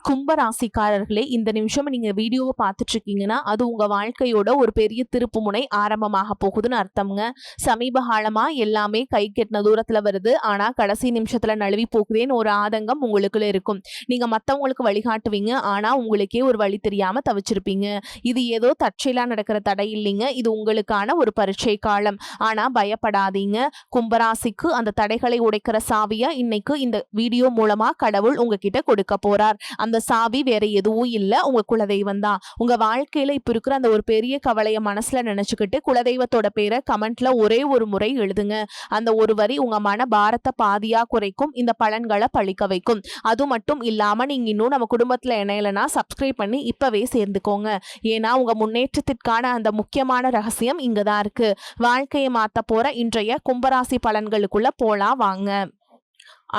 கும்பராசிக்காரர்களே, இந்த நிமிஷம் நீங்க வீடியோவை பார்த்துட்டு இருக்கீங்கன்னா அது உங்க வாழ்க்கையோட ஒரு பெரிய திருப்பு முனை ஆரம்பமாக போகுதுன்னு அர்த்தம்ங்க. சமீப காலமா எல்லாமே கை கெட்டின தூரத்துல வருது, ஆனா கடைசி நிமிஷத்துல நழுவி போகுதேன்னு ஒரு ஆதங்கம் உங்களுக்குள்ள இருக்கும். நீங்க மத்தவங்களுக்கு வழிகாட்டுவீங்க, ஆனா உங்களுக்கே ஒரு வழி தெரியாம தவிச்சிருப்பீங்க. இது ஏதோ தற்செயலா நடக்கிற தடை இல்லைங்க, இது உங்களுக்கான ஒரு பரீட்சை காலம். ஆனா பயப்படாதீங்க. கும்பராசிக்கு அந்த தடைகளை உடைக்கிற சாவியா இன்னைக்கு இந்த வீடியோ மூலமா கடவுள் உங்ககிட்ட கொடுக்க போறார். அந்த சாவி வேற எதுவும் இல்ல, உங்க குலதெய்வம் தான். உங்க வாழ்க்கையில இப்ப இருக்கிற அந்த ஒரு பெரிய கவலைய மனசுல நினைச்சுக்கிட்டு குலதெய்வத்தோட பேரை கமெண்ட்ல ஒரே ஒரு முறை எழுதுங்க. அந்த ஒரு வரி உங்க மன பாரத்தை பாதியா குறைக்கும், இந்த பலன்களை பழிக்க வைக்கும். அது மட்டும் இல்லாம நீங்க இன்னும் நம்ம குடும்பத்துல இணையலனா சப்ஸ்கிரைப் பண்ணி இப்பவே சேர்ந்துக்கோங்க. ஏன்னா உங்க முன்னேற்றத்திற்கான அந்த முக்கியமான ரகசியம் இங்கதான் இருக்கு. வாழ்க்கையை மாத்த போற இன்றைய கும்பராசி பலன்களுக்குள்ள போலாம் வாங்க.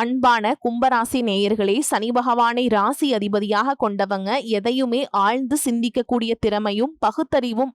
அன்பான கும்பராசி நேயர்களே, சனி பகவானை ராசி அதிபதியாக கொண்டவங்க எதையுமே ஆழ்ந்து சிந்திக்கக்கூடிய திறமையும் பகுத்தறிவும்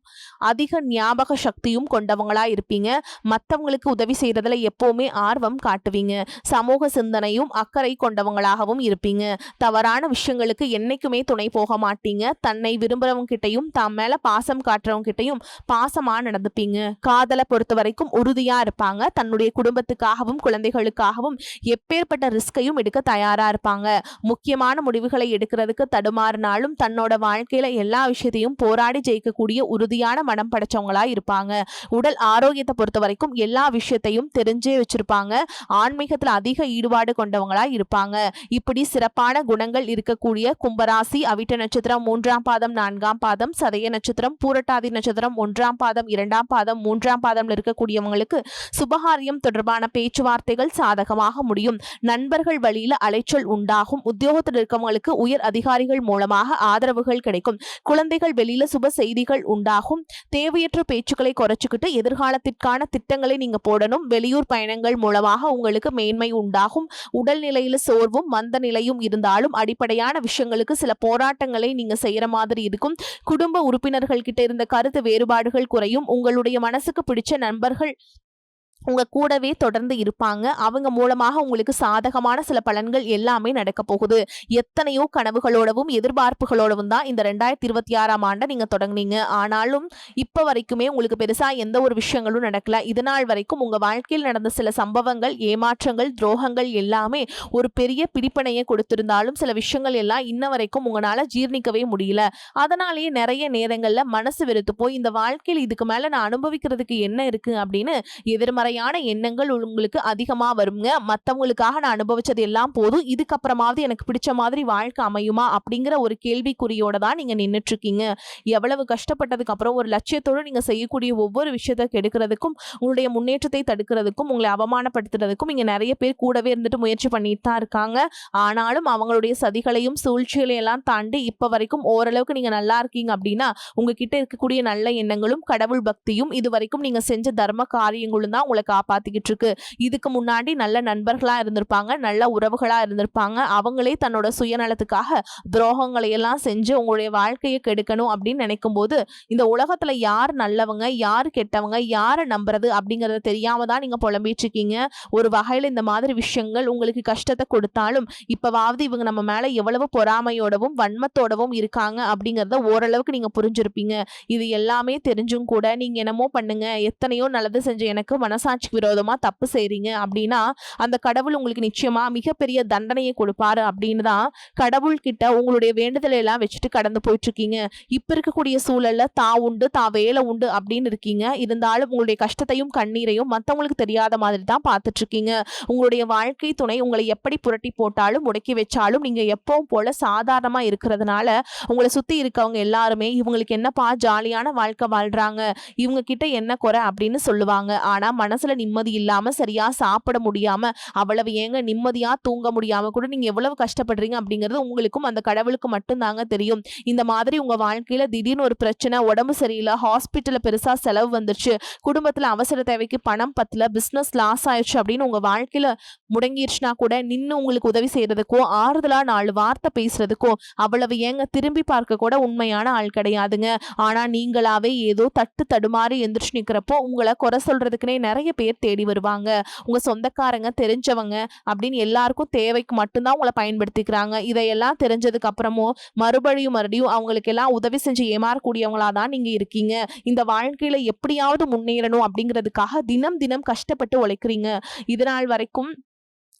அதிக ஞாபக சக்தியும் கொண்டவங்களா இருப்பீங்க. மற்றவங்களுக்கு உதவி செய்யறதுல எப்பவுமே ஆர்வம் காட்டுவீங்க. சமூக சிந்தனையும் அக்கறை கொண்டவங்களாகவும் இருப்பீங்க. தவறான விஷயங்களுக்கு என்னைக்குமே துணை போக மாட்டீங்க. தன்னை விரும்புறவங்க கிட்டையும் தாம் மேல பாசம் காட்டுறவங்க கிட்டையும் பாசமா நடந்துப்பீங்க. காதலை பொறுத்த வரைக்கும் உறுதியா இருப்பாங்க. தன்னுடைய குடும்பத்துக்காகவும் குழந்தைகளுக்காகவும் எப்பேற்பட்ட ரிஸ்கையும் எடுக்க தயாரா இருப்பாங்க. முக்கியமான முடிவுகளை எடுக்கிறதுக்கு தடுமாறினாலும் தன்னோட வாழ்க்கையில எல்லா விஷயத்தையும் போராடி ஜெயிக்கக்கூடிய உறுதியான மனம் படைச்சவங்களா இருப்பாங்க. உடல் ஆரோக்கியத்தை பொறுத்த வரைக்கும் எல்லா விஷயத்தையும் தெரிஞ்சே வச்சிருப்பாங்க. ஆன்மீகத்துல அதிக ஈடுபாடு கொண்டவங்களா இருப்பாங்க. இப்படி சிறப்பான குணங்கள் இருக்கக்கூடிய கும்பராசி அவிட்ட நட்சத்திரம் 3ஆம் பாதம் 4ஆம் பாதம், சதய நட்சத்திரம் பூரட்டாதி நட்சத்திரம் 1ஆம் பாதம் 2ஆம் பாதம் 3ஆம் பாதம்ல இருக்கக்கூடியவங்களுக்கு சுபகாரியம் தொடர்பான பேச்சுவார்த்தைகள் சாதகமாக முடியும். நண்பர்கள் வழியில அலைச்சல் உண்டாகும். உத்தியோகத்தில் இருக்கவங்களுக்கு உயர் அதிகாரிகள் மூலமாக ஆதரவுகள் கிடைக்கும். குழந்தைகள் வெளியில சுப செய்திகள் உண்டாகும். தேவையற்ற பேச்சுக்களை குறைச்சுக்கிட்டு எதிர்காலத்திற்கான திட்டங்களை நீங்க போடணும். வெளியூர் பயணங்கள் மூலமாக உங்களுக்கு மேன்மை உண்டாகும். உடல்நிலையில சோர்வும் மந்த நிலையும் இருந்தாலும் அடிப்படையான விஷயங்களுக்கு சில போராட்டங்களை நீங்க செய்யற மாதிரி இருக்கும். குடும்ப உறுப்பினர்கள் கிட்ட இருந்த கருத்து வேறுபாடுகள் குறையும். உங்களுடைய மனசுக்கு பிடிச்ச நண்பர்கள் உங்க கூடவே தொடர்ந்து இருப்பாங்க. அவங்க மூலமாக உங்களுக்கு சாதகமான சில பலன்கள் எல்லாமே நடக்க போகுது. எத்தனையோ கனவுகளோடவும் எதிர்பார்ப்புகளோடவும் தான் இந்த 2026ஆம் ஆண்டை நீங்க தொடங்குனீங்க. ஆனாலும் இப்ப வரைக்குமே உங்களுக்கு பெருசா எந்த ஒரு விஷயங்களும் நடக்கல. இதனால் வரைக்கும் உங்க வாழ்க்கையில் நடந்த சில சம்பவங்கள், ஏமாற்றங்கள், துரோகங்கள் எல்லாமே ஒரு பெரிய பிடிப்பனையை கொடுத்திருந்தாலும் சில விஷயங்கள் எல்லாம் இன்ன வரைக்கும் உங்களால ஜீர்ணிக்கவே முடியல. அதனாலேயே நிறைய நேரங்கள்ல மனசு வெறுத்து போய் இந்த வாழ்க்கையில் இதுக்கு மேல நான் அனுபவிக்கிறதுக்கு என்ன இருக்கு அப்படின்னு எதிர்மறை எண்ணங்கள் உங்களுக்கு அதிகமா வருங்க. மத்தவங்களுக்காக நான் அனுபவிச்சது எல்லாம் போதும், இதுக்கப்புறமாவது எனக்கு பிடிச்ச மாதிரி வாழ்க்கை அமையுமா அப்படிங்கிற ஒரு கேள்விக்குறியோட தான் நீங்க நின்றுட்டு இருக்கீங்க. எவ்வளவு கஷ்டப்பட்டதுக்கு அப்புறம் ஒரு லட்சியத்தோடு நீங்க செய்யக்கூடிய ஒவ்வொரு விஷயத்தை கெடுக்கிறதுக்கும் உங்களுடைய முன்னேற்றத்தை தடுக்கிறதுக்கும் உங்களை அவமானப்படுத்துறதுக்கும் இங்க நிறைய பேர் கூடவே இருந்துட்டு முயற்சி பண்ணிட்டு தான் இருக்காங்க. ஆனாலும் அவங்களுடைய சதிகளையும் சூழ்ச்சிகளையும் எல்லாம் தாண்டி இப்ப வரைக்கும் ஓரளவுக்கு நீங்க நல்லா இருக்கீங்க அப்படின்னா உங்ககிட்ட இருக்கக்கூடிய நல்ல எண்ணங்களும் கடவுள் பக்தியும் இது வரைக்கும் நீங்க செஞ்ச தர்ம காரியங்களும் தான் உங்களை காப்பாத்திக்கிட்டு இருக்கு. இதுக்கு முன்னாடி நல்ல நண்பர்களா இருந்திருப்பாங்க, நல்ல உறவுகளா இருந்திருப்பாங்க. அவங்களே தன்னோட சுயநலத்துக்காக துரோகங்களை எல்லாம் செஞ்சு உங்களுடைய வாழ்க்கையை கெடுக்கணும் அப்படின்னு நினைக்கும் போது இந்த உலகத்துல யார் நல்லவங்க யார் கெட்டவங்க யாரை நம்புறது அப்படிங்கறத தெரியாம தான் நீங்க புலம்பிட்டு இருக்கீங்க. ஒரு வகையில இந்த மாதிரி விஷயங்கள் உங்களுக்கு கஷ்டத்தை கொடுத்தாலும் இப்பவாவது இவங்க நம்ம மேல எவ்வளவு பொறாமையோடவும் வன்மத்தோடவும் இருக்காங்க அப்படிங்கறத ஓரளவுக்கு நீங்க புரிஞ்சிருப்பீங்க. இது எல்லாமே தெரிஞ்சும் கூட நீங்க என்னமோ பண்ணுங்க, எத்தனையோ நல்லது செஞ்ச எனக்கு மனசாட்சிக்கு விரோதமா தப்பு செய்றீங்க அப்படின்னா அந்த கடவுள் உங்களுக்கு நிச்சயமா மிகப்பெரிய தண்டனையை கொடுப்பாரு அப்படின்னு தான் கடவுள் கிட்ட உங்களுடைய வேண்டுதலை எல்லாம் வச்சுட்டு கடந்து போயிட்டு இருக்கீங்க. இப்ப இருக்கக்கூடிய சூழல்ல உண்டு வேலை உண்டு அப்படின்னு இருக்கீங்க. இருந்தாலும் உங்களுடைய கஷ்டத்தையும் கண்ணீரையும் மற்றவங்களுக்கு தெரியாத மாதிரி தான் பார்த்துட்டு இருக்கீங்க. உங்களுடைய வாழ்க்கை துணை உங்களை எப்படி புரட்டி போட்டாலும் முடக்கி வச்சாலும் நீங்க எப்பவும் போல சாதாரணமா இருக்கிறதுனால உங்களை சுத்தி இருக்கவங்க எல்லாருமே இவங்களுக்கு என்னப்பா ஜாலியான வாழ்க்கை வாழ்றாங்க, இவங்க கிட்ட என்ன குறை அப்படின்னு சொல்லுவாங்க. ஆனா மனசுல நிம்மதி இல்லாம சரியா சாப்பிட முடியாம அவ்வளவு ஏங்க நிம்மதியா தூங்க முடியாம கூட நீங்க எவ்வளவு கஷ்டப்படுறீங்க அப்படிங்கிறது உங்களுக்கும் அந்த கடவுளுக்கு மட்டும் தாங்க தெரியும். இந்த மாதிரி உங்க வாழ்க்கையில திடீர்னு ஒரு பிரச்சனை, உடம்பு சரியில்லை, ஹாஸ்பிட்டல்ல பெருசா செலவு வந்துருச்சு, குடும்பத்துல அவசர தேவைக்கு பணம் பத்தல, பிசினஸ் லாஸ் ஆயிடுச்சு அப்படின்னு உங்க வாழ்க்கையில முடங்கிருச்சுனா கூட நின்று உங்களுக்கு உதவி செய்யறதுக்கோ ஆறுதலா 4 வார்த்தை பேசுறதுக்கோ அவ்வளவு ஏங்க திரும்பி பார்க்க கூட உண்மையான ஆள் கிடையாதுங்க. ஆனா நீங்களாவே ஏதோ தட்டு தடுமாறி எந்திரிச்சு நிக்கிறப்போ உங்களை குறை சொல்றதுக்குன்னே நிறைய நிறைய பேர் தேடி வருவாங்க. உங்க சொந்தக்காரங்க, தெரிஞ்சவங்க அப்படின்னு எல்லாருக்கும் தேவைக்கு மட்டும்தான் உங்களை பயன்படுத்திக்கிறாங்க. இதையெல்லாம் தெரிஞ்சதுக்கு அப்புறமும் மறுபடியும் அவங்களுக்கு எல்லாம் உதவி செஞ்சு ஏமாறக்கூடியவங்களா தான் நீங்க இருக்கீங்க. இந்த வாழ்க்கையில எப்படியாவது முன்னேறணும் அப்படிங்கிறதுக்காக தினம் தினம் கஷ்டப்பட்டு உழைக்கிறீங்க. இதனால் வரைக்கும்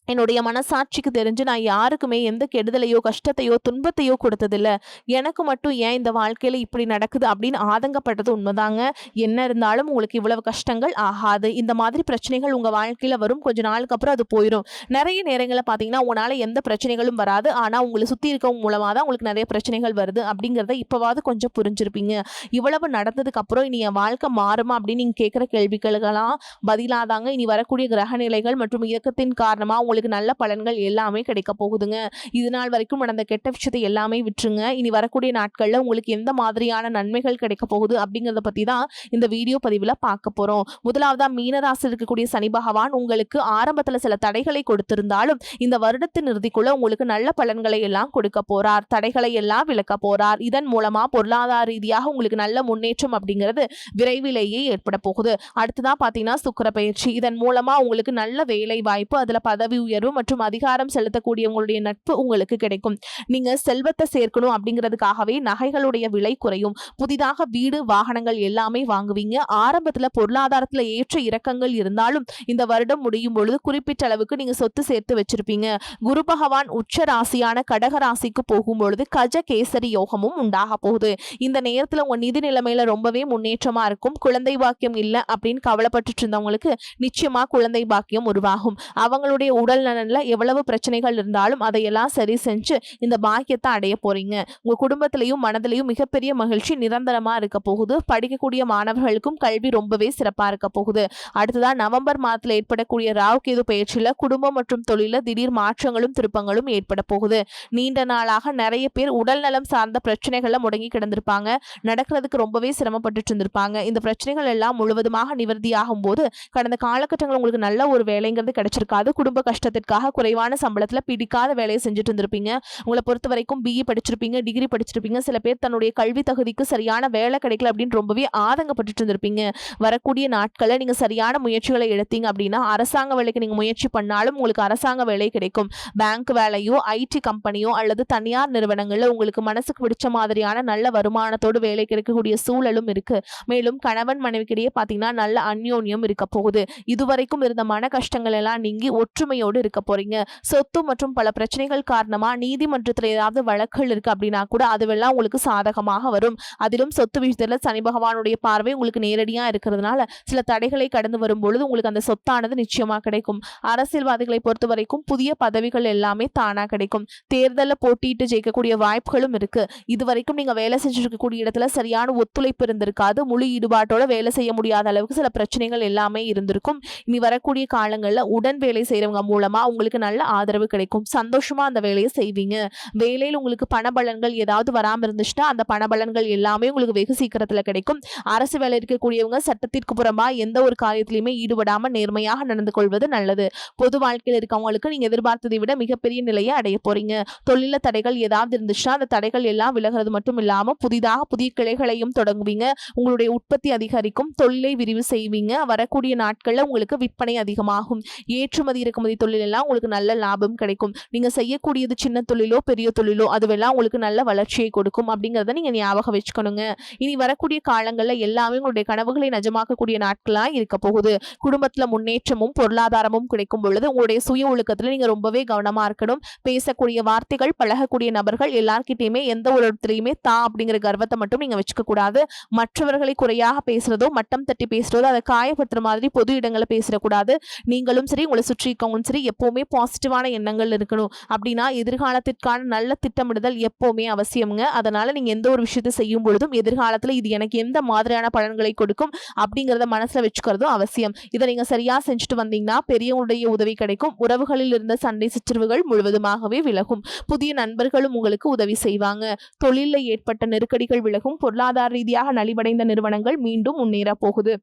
என்னுடைய மனசாட்சிக்கு தெரிஞ்சு நான் யாருக்குமே எந்த கெடுதலையோ, கஷ்டத்தையோ, துன்பத்தையோ கொடுத்ததில்ல. எனக்கு மட்டும் ஏன் இந்த வாழ்க்கையில இப்படி நடக்குது அப்படின்னு ஆதங்கப்பட்டது உண்மைதாங்க. என்ன இருந்தாலும் உங்களுக்கு இவ்வளவு கஷ்டங்கள் ஆகாது. இந்த மாதிரி பிரச்சனைகள் உங்க வாழ்க்கையில வரும். கொஞ்ச நாளுக்கு அப்புறம் அது போயிடும். நிறைய நேரங்கள்ல பார்த்தீங்கன்னா, உங்களால எந்த பிரச்சனைகளும் வராது. ஆனா உங்களை சுத்தி இருக்கவங்க மூலமா தான் உங்களுக்கு நிறைய பிரச்சனைகள் வருது அப்படிங்கிறத இப்பவாவது கொஞ்சம் புரிஞ்சிருப்பீங்க. இவ்வளவு நடந்ததுக்கு அப்புறம் இனி என் வாழ்க்கை மாறுமா அப்படின்னு நீங்க கேட்கிற கேள்விகளுக்கெல்லாம் பதிலாதாங்க இனி வரக்கூடிய கிரக நிலைகள் மற்றும் இயக்கத்தின் காரணமா உங்களுக்கு நல்ல பலன்கள் எல்லாமே கிடைக்க போகுதுங்க. இது நாள் வரைக்கும் நடந்த கெட்ட விஷயத்தை எல்லாமே விட்டுருங்க. இனி வரக்கூடிய நாட்கள்ல உங்களுக்கு எந்த மாதிரியான நன்மைகள் கிடைக்க போகுது அப்படிங்கறத பத்தி தான் இந்த வீடியோ பதிவுல பார்க்க போறோம். முதலாவதா மீனராசி இருக்கக்கூடிய சனி பகவான் உங்களுக்கு ஆரம்பத்துல சில தடைகளை கொடுத்திருந்தாலும் இந்த வருடத்தின் இறுதிக்குள்ள உங்களுக்கு நல்ல பலன்களை எல்லாம் கொடுக்க போறார். தடைகளை எல்லாம் விலக்க போறார். இதன் மூலமா பொருளாதார ரீதியாக உங்களுக்கு நல்ல முன்னேற்றம் அப்படிங்கிறது விரைவிலேயே ஏற்பட போகுது. அடுத்ததான் பாத்தீங்கன்னா சுக்கிர பயிற்சி. இதன் மூலமா உங்களுக்கு நல்ல வேலை வாய்ப்பு, அதுல பதவி உயர்வு மற்றும் அதிகாரம் செலுத்தக்கூடிய உங்களுடைய நட்பு உங்களுக்கு கிடைக்கும். நீங்க செல்வத்தை சேர்க்கணும் அப்படிங்கிறதுக்காகவே நகைகளுடைய விலை குறையும். புதிதாக வீடு, வாகனங்கள் எல்லாமே வாங்குவீங்க. ஆரம்பத்துல பொருளாதாரத்துல ஏற்ற இறக்கங்கள் இருந்தாலும் இந்த வருடம் முடியும் பொழுது குறிப்பிட்ட அளவுக்கு நீங்க சொத்து சேர்த்து வச்சிருப்பீங்க. குரு பகவான் உச்ச ராசியான கடக ராசிக்கு போகும் பொழுது கஜ கேசரி யோகமும் உண்டாக போகுது. இந்த நேரத்துல உங்க நிதி நிலைமையில ரொம்பவே முன்னேற்றமா இருக்கும். குழந்தை பாக்கியம் இல்லை அப்படின்னு கவலைப்பட்டு இருந்தவங்களுக்கு நிச்சயமா குழந்தை பாக்கியம் உருவாகும். அவங்களுடைய உடல் நலன்ல எவ்வளவு பிரச்சனைகள் இருந்தாலும் அதையெல்லாம் சரி செஞ்சு இந்த பாக்கியத்தை அடைய போறீங்க. உங்க குடும்பத்திலையும் மனதிலையும் மிகப்பெரிய மகிழ்ச்சி நிரந்தரமா இருக்க போகுது. படிக்கக்கூடிய மாணவர்களுக்கும் கல்வி ரொம்பவே சிறப்பா இருக்க போகுது. அடுத்ததான் நவம்பர் மாதத்துல ஏற்படக்கூடிய ராகு கேது பயிற்சியில குடும்பம் மற்றும் தொழில திடீர் மாற்றங்களும் திருப்பங்களும் ஏற்பட போகுது. நீண்ட நாளாக நிறைய பேர் உடல் நலம் சார்ந்த பிரச்சனைகள்ல முடங்கி கிடந்திருப்பாங்க. நடக்கிறதுக்கு ரொம்பவே சிரமப்பட்டு இருந்திருப்பாங்க. இந்த பிரச்சனைகள் எல்லாம் முழுவதுமாக நிவர்த்தியாகும் போது கடந்த காலகட்டங்கள் உங்களுக்கு நல்ல ஒரு வேலைங்கிறது கிடைச்சிருக்காது. குடும்ப கஷ்டத்திற்காக குறைவான சம்பளத்துல பிடிக்காத வேலையை செஞ்சுட்டு இருந்திருப்பீங்க. உங்களை பொறுத்த வரைக்கும் பிஇ படிச்சிருப்பீங்க, டிகிரி படிச்சிருப்பீங்க. சில பேர் தன்னுடைய கல்வி தகுதிக்கு சரியான வேலை கிடைக்கல அப்படின்னு ரொம்பவே ஆதங்கப்பட்டு இருந்திருப்பீங்க. வரக்கூடிய நாட்கள்ல நீங்க சரியான முயற்சிகளை எடுத்தீங்க அப்படின்னா அரசாங்க வேலைக்கு நீங்க முயற்சி பண்ணாலும் உங்களுக்கு அரசாங்க வேலை கிடைக்கும். பேங்க் வேலையோ, ஐடி கம்பெனியோ அல்லது தனியார் நிறுவனங்கள்ல உங்களுக்கு மனசுக்கு பிடிச்ச மாதிரியான நல்ல வருமானத்தோடு வேலை கிடைக்கக்கூடிய சூழலும் இருக்கு. மேலும் கணவன் மனைவிக்கிடையே பாத்தீங்கன்னா நல்ல அந்யோன்யம் இருக்க போகுது. இதுவரைக்கும் இருந்த மன கஷ்டங்கள் எல்லாம் நீங்கி ஒற்றுமையோடு இருக்க போறீங்க. சொத்து மற்றும் பல பிரச்சனைகள் காரணமா நீதிமன்றத்தில் ஏதாவது வழக்குகள் இருக்கு அப்படின்னா கூட அதுவெல்லாம் உங்களுக்கு சாதகமாக வரும். அதிலும் சொத்து விஷயத்துல சனி பகவானுடைய பார்வை உங்களுக்கு நேரடியா இருக்கிறதுனால சில தடைகளை கடந்து வரும் பொழுது உங்களுக்கு அந்த சொத்தானது நிச்சயமா கிடைக்கும். அரசியல்வாதிகளை பொறுத்த வரைக்கும் புதிய பதவிகள் எல்லாமே தானா கிடைக்கும். தேர்தலில் போட்டியிட்டு ஜெயிக்கக்கூடிய வாய்ப்புகளும் இருக்கு. இதுவரைக்கும் நீங்க வேலை செஞ்சிருக்கக்கூடிய இடத்துல சரியான ஒத்துழைப்பு இருந்திருக்காது. முழு ஈடுபாட்டோட வேலை செய்ய முடியாத அளவுக்கு சில பிரச்சனைகள் எல்லாமே இருந்திருக்கும். இனி வரக்கூடிய காலங்கள்ல உடன் வேலை செய்யறவங்க மூலமா உங்களுக்கு நல்ல ஆதரவு கிடைக்கும். சந்தோஷமா அந்த வேலையை செய்வீங்க. வேலையில் உங்களுக்கு பணபலன்கள் ஏதாவது வராம இருந்துச்சுன்னா அந்த பணபலன்கள் எல்லாமே உங்களுக்கு வெகு சீக்கிரத்துல கிடைக்கும். அரசு வேலை இருக்கக்கூடியவங்க சட்டத்திற்கு புறமா எந்த ஒரு காரியத்திலையுமே ஈடுபடாம நேர்மையாக நடந்து கொள்வது நல்லது. பொது வாழ்க்கையில் இருக்கவங்களுக்கு நீங்க எதிர்பார்த்ததை விட மிகப்பெரிய நிலையை அடைய போறீங்க. தொழில தடைகள் ஏதாவது இருந்துச்சுன்னா அந்த தடைகள் எல்லாம் விலகிறது மட்டும் இல்லாம புதிதாக புதிய கிளைகளையும் தொடங்குவீங்க. உங்களுடைய உற்பத்தி அதிகரிக்கும். தொழிலை விரிவு செய்வீங்க. வரக்கூடிய நாட்கள்ல உங்களுக்கு விற்பனை அதிகமாகும். ஏற்றுமதி இறக்குமதி தொழில் எல்லாம் உங்களுக்கு நல்ல லாபம் கிடைக்கும். நீங்க செய்யக்கூடியது சின்ன தொழிலோ பெரிய தொழிலோ அதுவெல்லாம் உங்களுக்கு நல்ல வளர்ச்சியை கொடுக்கும் அப்படிங்கறத நீங்க ஞாபகம் வச்சுக்கணுங்க. இனி வரக்கூடிய காலங்கள்ல எல்லாமே உங்களுடைய கனவுகளை நிஜமாக்கக்கூடிய நாட்களா இருக்க போகுது. குடும்பத்துல முன்னேற்றமும் பொருளாதாரமும் கிடைக்கும் பொழுது உங்களுடைய சுய ஒழுக்கத்துல நீங்க ரொம்பவே கவனமா இருக்கணும். பேசக்கூடிய வார்த்தைகள், பழகக்கூடிய நபர்கள் எல்லார்கிட்டயுமே எந்த ஒரு இடத்துலயுமே அப்படிங்கிற கர்வத்தை மட்டும் நீங்க வச்சுக்க கூடாது. மற்றவர்களை குறையாக பேசுறதோ, மட்டம் தட்டி பேசுறதோ, அதை காயப்படுத்துற மாதிரி பொது இடங்களை பேசக்கூடாது. நீங்களும் சரி, உங்களை சுற்றி இருக்கவங்களும் சரி எப்பவுமே பாசிட்டிவான எண்ணங்கள் இருக்கணும். அப்படின்னா எதிர்காலத்திற்கான நல்ல திட்டமிடுதல் எப்பவுமே அவசியம்ங்க. அதனால நீங்க எந்த ஒரு விஷயத்தை செய்யும் பொழுதும் எதிர்காலத்துல இது எனக்கு எந்த மாதிரியான பலன்களை கொடுக்கும் அப்படிங்கறத மனசுல வச்சுக்கிறதும் அவசியம். இதை நீங்க சரியா செஞ்சுட்டு வந்தீங்கன்னா பெரியவங்களுடைய உதவி கிடைக்கும். உறவுகளில் இருந்த சண்டை சச்சரவுகள் முழுவதுமாகவே விலகும். புதிய நண்பர்களும் உங்களுக்கு உதவி செய்வாங்க. தொழிலில் ஏற்பட்ட நெருக்கடிகள் விலகும். பொருளாதார ரீதியாக நலிவடைந்த நிறுவனங்கள் மீண்டும் முன்னேற போகுது.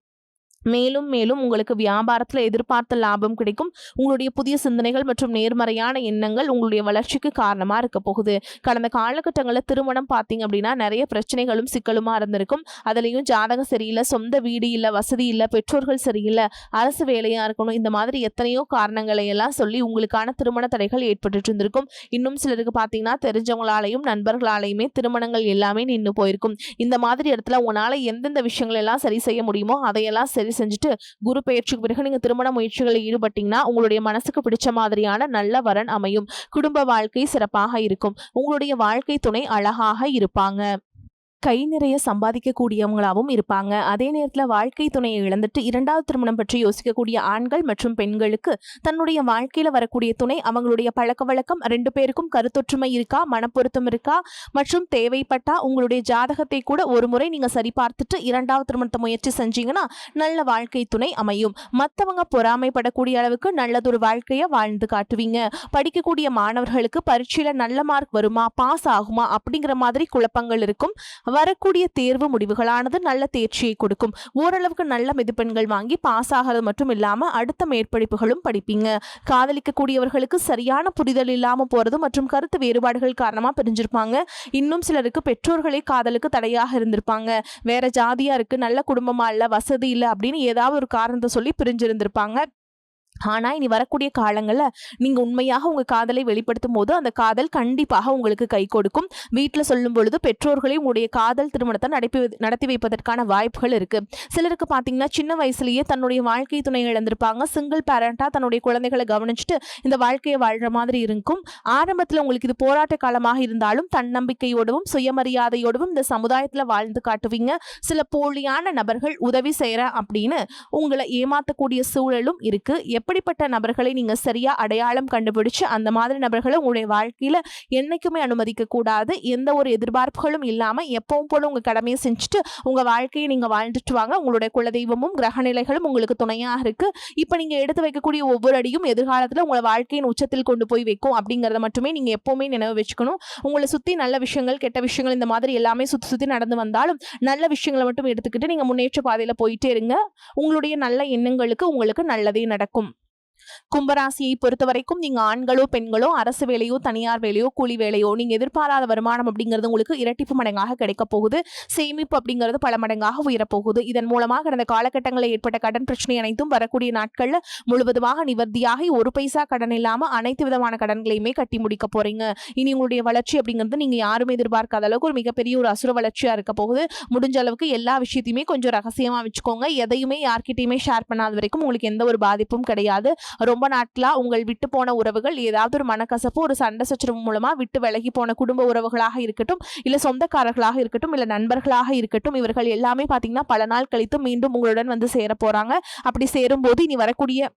மேலும் மேலும் உங்களுக்கு வியாபாரத்துல எதிர்பார்த்த லாபம் கிடைக்கும். உங்களுடைய புதிய சிந்தனைகள் மற்றும் நேர்மறையான எண்ணங்கள் உங்களுடைய வளர்ச்சிக்கு காரணமா இருக்க போகுது. கடந்த காலகட்டங்களில் திருமணம் பார்த்தீங்க அப்படின்னா நிறைய பிரச்சனைகளும் சிக்கலுமா இருந்திருக்கும். அதுலயும் ஜாதகம் சரியில்லை, சொந்த வீடு இல்லை, வசதி இல்லை, பெற்றோர்கள் சரியில்லை, அரசு வேலையா இருக்கணும், இந்த மாதிரி எத்தனையோ காரணங்களை எல்லாம் சொல்லி உங்களுக்கான திருமண தடைகள் ஏற்பட்டு இருந்திருக்கும். இன்னும் சிலருக்கு பார்த்தீங்கன்னா தெரிஞ்சவங்களாலையும் நண்பர்களாலையுமே திருமணங்கள் எல்லாமே நின்று போயிருக்கும். இந்த மாதிரி இடத்துல உங்களால எந்தெந்த விஷயங்கள் எல்லாம் சரி செய்ய முடியுமோ அதையெல்லாம் சரி செஞ்சுட்டு குரு பெயர்ச்சிக்கு பிறகு நீங்க திருமண முயற்சிகளில் ஈடுபட்டீங்கன்னா உங்களுடைய மனசுக்கு பிடிச்ச மாதிரியான நல்ல வரன் அமையும். குடும்ப வாழ்க்கை சிறப்பாக இருக்கும். உங்களுடைய வாழ்க்கை துணை அழகாக இருப்பாங்க. கை நிறைய சம்பாதிக்கக்கூடியவங்களாகவும் இருப்பாங்க. அதே நேரத்தில் வாழ்க்கை துணையை இழந்துட்டு இரண்டாவது திருமணம் பற்றி யோசிக்கக்கூடிய ஆண்கள் மற்றும் பெண்களுக்கு தன்னுடைய வாழ்க்கையில் வரக்கூடிய துணை அவங்களுடைய பழக்க வழக்கம் 2 பேருக்கும் கருத்தொற்றுமை இருக்கா, மனப்பொருத்தம் இருக்கா மற்றும் தேவைப்பட்டா உங்களுடைய ஜாதகத்தை கூட ஒரு முறை நீங்கள் சரி பார்த்துட்டு இரண்டாவது திருமணத்தை முயற்சி செஞ்சீங்கன்னா நல்ல வாழ்க்கை துணை அமையும். மற்றவங்க பொறாமைப்படக்கூடிய அளவுக்கு நல்லதொரு வாழ்க்கையை வாழ்ந்து காட்டுவீங்க. படிக்கக்கூடிய மாணவர்களுக்கு பரீட்சையில் நல்ல மார்க் வருமா, பாஸ் ஆகுமா அப்படிங்கிற மாதிரி குழப்பங்கள் இருக்கும். வரக்கூடிய தேர்வு முடிவுகளானது நல்ல தேர்ச்சியை கொடுக்கும். ஓரளவுக்கு நல்ல மதிப்பெண்கள் வாங்கி பாஸ் ஆகிறது மட்டும் இல்லாம அடுத்த மேற்படிப்புகளும் படிப்பீங்க. காதலிக்கக்கூடியவர்களுக்கு சரியான புரிதல் இல்லாம போறது மற்றும் கருத்து வேறுபாடுகள் காரணமா பிரிஞ்சிருப்பாங்க. இன்னும் சிலருக்கு பெற்றோர்களே காதலுக்கு தடையாக இருந்திருப்பாங்க. வேற ஜாதியா இருக்கு, நல்ல குடும்பமா இல்ல, வசதி இல்லை அப்படின்னு ஏதாவது ஒரு காரணத்தை சொல்லி பிரிஞ்சிருந்திருப்பாங்க. ஆனால் இனி வரக்கூடிய காலங்களில் நீங்கள் உண்மையாக உங்கள் காதலை வெளிப்படுத்தும் போது அந்த காதல் கண்டிப்பாக உங்களுக்கு கை கொடுக்கும். வீட்டில் சொல்லும் பொழுது பெற்றோர்களே உங்களுடைய காதல் திருமணத்தை நடத்தி வைப்பதற்கான வாய்ப்புகள் இருக்குது. சிலருக்கு பார்த்தீங்கன்னா சின்ன வயசுலேயே தன்னுடைய வாழ்க்கை துணை இழந்திருப்பாங்க. சிங்கிள் பேரண்டாக தன்னுடைய குழந்தைகளை கவனிச்சுட்டு இந்த வாழ்க்கையை வாழ்கிற மாதிரி இருக்கும். ஆரம்பத்தில் உங்களுக்கு இது போராட்ட காலமாக இருந்தாலும் தன்னம்பிக்கையோடவும் சுயமரியாதையோடவும் இந்த சமுதாயத்தில் வாழ்ந்து காட்டுவீங்க. சில போலியான நபர்கள் உதவி செய்கிறேன் அப்படின்னு உங்களை ஏமாற்றக்கூடிய சூழலும் இருக்குது. எப்படிப்பட்ட நபர்களை நீங்க சரியா அடையாளம் கண்டுபிடிச்சு அந்த மாதிரி நபர்களை உங்களுடைய வாழ்க்கையில என்னைக்குமே அனுமதிக்க கூடாது. எந்த ஒரு எதிர்பார்ப்புகளும் இல்லாம எப்பவும் போல உங்க கடமையை செஞ்சுட்டு உங்க வாழ்க்கையை நீங்க வாழ்ந்துட்டு வாங்க. உங்களுடைய குலதெய்வமும் கிரகநிலைகளும் உங்களுக்கு துணையாக இருக்கு. இப்ப நீங்க எடுத்து வைக்கக்கூடிய ஒவ்வொரு அடியும் எதிர்காலத்துல உங்களை வாழ்க்கையின் உச்சத்தில் கொண்டு போய் வைக்கும் அப்படிங்கறத மட்டுமே நீங்க எப்பவுமே நினைவு வச்சுக்கணும். உங்களை சுத்தி நல்ல விஷயங்கள் கெட்ட விஷயங்கள் இந்த மாதிரி எல்லாமே சுத்தி சுத்தி நடந்து வந்தாலும் நல்ல விஷயங்களை மட்டும் எடுத்துக்கிட்டு நீங்க முன்னேற்ற பாதையில போயிட்டே இருங்க. உங்களுடைய நல்ல எண்ணங்களுக்கு உங்களுக்கு நல்லதே நடக்கும். கும்பராசியை பொறுத்த வரைக்கும் நீங்க ஆண்களோ பெண்களோ அரசு வேலையோ தனியார் வேலையோ கூலி வேலையோ நீங்க எதிர்பாராத வருமானம் அப்படிங்கிறது உங்களுக்கு இரட்டிப்பு மடங்காக கிடைக்க போகுது. சேமிப்பு அப்படிங்கிறது பல மடங்காக உயரப்போகுது. இதன் மூலமாக கடந்த காலகட்டங்களில் ஏற்பட்ட கடன் பிரச்சனை அனைத்தும் வரக்கூடிய நாட்கள்ல முழுவதுமாக நிவர்த்தியாகி ஒரு பைசா கடன் இல்லாம அனைத்து விதமான கடன்களையுமே கட்டி முடிக்க போறீங்க. இனி உங்களுடைய வளர்ச்சி அப்படிங்கிறது நீங்க யாருமே எதிர்பார்க்காத அளவுக்கு ஒரு மிகப்பெரிய ஒரு அசுர வளர்ச்சியா இருக்க போகுது. முடிஞ்ச அளவுக்கு எல்லா விஷயத்தையுமே கொஞ்சம் ரகசியமா வச்சுக்கோங்க. எதையுமே யார்கிட்டயுமே ஷேர் பண்ணாத வரைக்கும் உங்களுக்கு எந்த ஒரு பாதிப்பும் கிடையாது. ரொம்ப நாட்களா உங்கள் விட்டு போன உறவுகள் ஏதாவது ஒரு மனக்கசப்பு ஒரு சண்டை சச்சரவு மூலமா விட்டு விலகி போன குடும்ப உறவுகளாக இருக்கட்டும், இல்ல சொந்தக்காரர்களாக இருக்கட்டும், இல்ல நண்பர்களாக இருக்கட்டும், இவர்கள் எல்லாமே பாத்தீங்கன்னா பல நாள் கழித்து மீண்டும் உங்களுடன் வந்து சேர போறாங்க. அப்படி சேரும் போது இனி வரக்கூடிய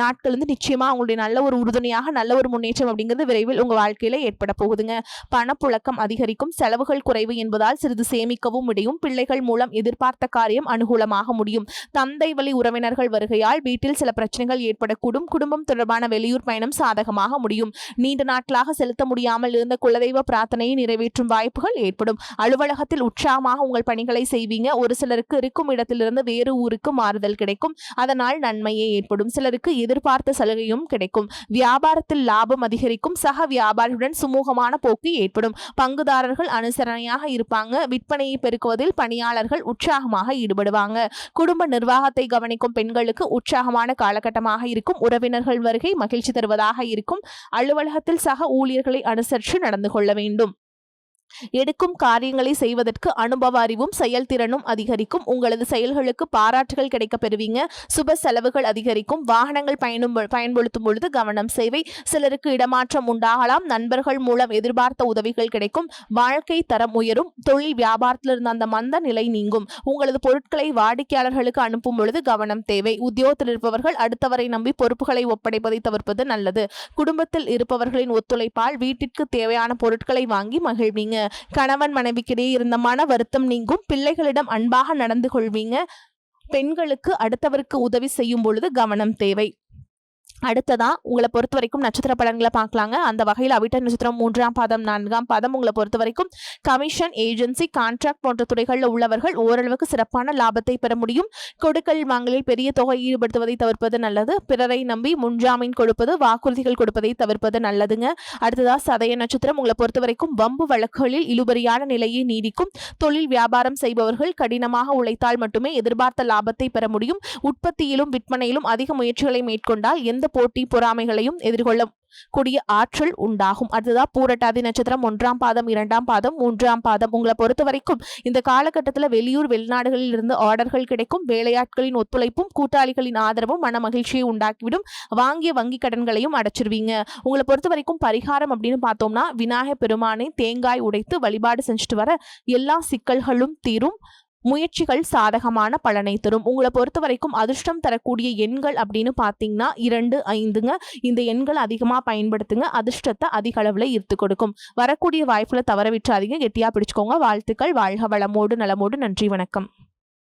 நாட்கள் வந்து நிச்சயமா உங்களுடைய நல்ல ஒரு உறுதுணையாக நல்ல ஒரு முன்னேற்றம் அப்படிங்கிறது விரைவில் உங்க வாழ்க்கையில ஏற்பட போகுதுங்க. பணப்புழக்கம் அதிகரிக்கும். செலவுகள் குறைவு என்பதால் சிறிது சேமிக்கவும் முடியும். பிள்ளைகள் மூலம் எதிர்பார்த்த காரியம் அனுகூலமாக முடியும். தந்தை வழி உறவினர்கள் வருகையால் வீட்டில் சில பிரச்சனைகள் ஏற்படக்கூடும். குடும்பம் தொடர்பான வெளியூர் பயணம் சாதகமாக முடியும். நீண்ட நாட்களாக செலுத்த முடியாமல் இருந்த குலதெய்வ பிரார்த்தனையை நிறைவேற்றும் வாய்ப்புகள் ஏற்படும். அலுவலகத்தில் உற்சாகமாக உங்கள் பணிகளை செய்வீங்க. ஒரு சிலருக்கு இருக்கும் இடத்திலிருந்து வேறு ஊருக்கு மாறுதல் கிடைக்கும். அதனால் நன்மையே ஏற்படும். சிலருக்கு எதிர்பார்த்த சலுகையும் கிடைக்கும். வியாபாரத்தில் லாபம் அதிகரிக்கும். சக வியாபாரியுடன் சுமூகமான போக்கு ஏற்படும். பங்குதாரர்கள் அனுசரணையாக இருப்பாங்க. விற்பனையை பெருக்குவதில் பணியாளர்கள் உற்சாகமாக ஈடுபடுவாங்க. குடும்ப நிர்வாகத்தை கவனிக்கும் பெண்களுக்கு உற்சாகமான காலகட்டமாக இருக்கும். உறவினர்கள் வருகை மகிழ்ச்சி தருவதாக இருக்கும். அலுவலகத்தில் சக ஊழியர்களை அனுசரித்து நடந்து கொள்ள வேண்டும். எடுக்கும் காரியங்களை செய்வதற்கு அனுபவ அறிவும் செயல்திறனும் அதிகரிக்கும். உங்களது செயல்களுக்கு பாராட்டுகள் கிடைக்க பெறுவீங்க. சுப செலவுகள் அதிகரிக்கும். வாகனங்கள் பயன்படுத்தும் பொழுது கவனம் சேவை. சிலருக்கு இடமாற்றம் உண்டாகலாம். நண்பர்கள் மூலம் எதிர்பார்த்த உதவிகள் கிடைக்கும். வாழ்க்கை தரம் உயரும். தொழில் வியாபாரத்தில் இருந்த அந்த மந்த நிலை நீங்கும். உங்களது பொருட்களை வாடிக்கையாளர்களுக்கு அனுப்பும் பொழுது கவனம் தேவை. உத்தியோகத்தில் இருப்பவர்கள் அடுத்தவரை நம்பி பொறுப்புகளை ஒப்படைப்பதை தவிர்ப்பது நல்லது. குடும்பத்தில் இருப்பவர்களின் ஒத்துழைப்பால் வீட்டிற்கு தேவையான பொருட்களை வாங்கி மகிழ்வீங்க. கணவன் மனைவிக்கிடையே இருந்த மன வருத்தம் நீங்கும். பிள்ளைகளிடம் அன்பாக நடந்து கொள்வீங்க. பெண்களுக்கு அடுத்தவருக்கு உதவி செய்யும் பொழுது கவனம் தேவை. அடுத்ததா உங்களை பொறுத்த வரைக்கும் நட்சத்திர பலன்களை பார்க்கலாங்க. அந்த வகையில் அவிட்ட நட்சத்திரம் 3ஆம் பாதம் 4ஆம் பாதம் உங்களை பொறுத்த வரைக்கும் கமிஷன், ஏஜென்சி, கான்ட்ராக்ட் போன்ற துறைகளில் உள்ளவர்கள் ஓரளவுக்கு சிறப்பான லாபத்தை பெற முடியும். கொடுக்கல் வாங்கலில் பெரிய தொகை ஈடுபடுத்துவதை தவிர்ப்பது நல்லது. பிறரை நம்பி முன்ஜாமீன் கொடுப்பது, வாக்குறுதிகள் கொடுப்பதை தவிர்ப்பது நல்லதுங்க. அடுத்ததா சதய நட்சத்திரம் உங்களை பொறுத்த வரைக்கும் வம்பு வழக்குகளில் இழுபறியான நிலையை நீடிக்கும். தொழில் வியாபாரம் செய்பவர்கள் கடினமாக உழைத்தால் மட்டுமே எதிர்பார்த்த லாபத்தை பெற முடியும். உற்பத்தியிலும் விற்பனையிலும் அதிக முயற்சிகளை மேற்கொண்டால் எந்த போட்டி பொறாமைகளையும் எதிர்கொள்ள கூடிய ஆற்றல் உண்டாகும். அடுத்ததா பூரட்டாதி நட்சத்திரம் 1ஆம் பாதம் 2ஆம் பாதம் 3ஆம் பாதம் உங்களை பொறுத்த வரைக்கும் இந்த காலகட்டத்தில் வெளியூர் வெளிநாடுகளில் இருந்து ஆர்டர்கள் கிடைக்கும். வேலையாட்களின் ஒத்துழைப்பும் கூட்டாளிகளின் ஆதரவும் மன மகிழ்ச்சியை உண்டாக்கிவிடும். வாங்கிய வங்கி கடன்களையும் அடைச்சிருவீங்க. உங்களை பொறுத்த வரைக்கும் பரிகாரம் அப்படின்னு பார்த்தோம்னா விநாயகர் பெருமானை தேங்காய் உடைத்து வழிபாடு செஞ்சுட்டு வர எல்லா சிக்கல்களும் தீரும். முயற்சிகள் சாதகமான பலனை தரும். உங்களை பொறுத்த வரைக்கும் அதிர்ஷ்டம் தரக்கூடிய எண்கள் அப்படின்னு பார்த்தீங்கன்னா 2, 5ங்க. இந்த எண்கள் அதிகமாக பயன்படுத்துங்க. அதிர்ஷ்டத்தை அதிக அளவில் ஈர்த்து கொடுக்கும். வரக்கூடிய வாய்ப்புல தவற விட்டுறாதீங்க. கெட்டியா பிடிச்சுக்கோங்க. வாழ்த்துக்கள். வாழ்க வளமோடு நலமோடு. நன்றி, வணக்கம்.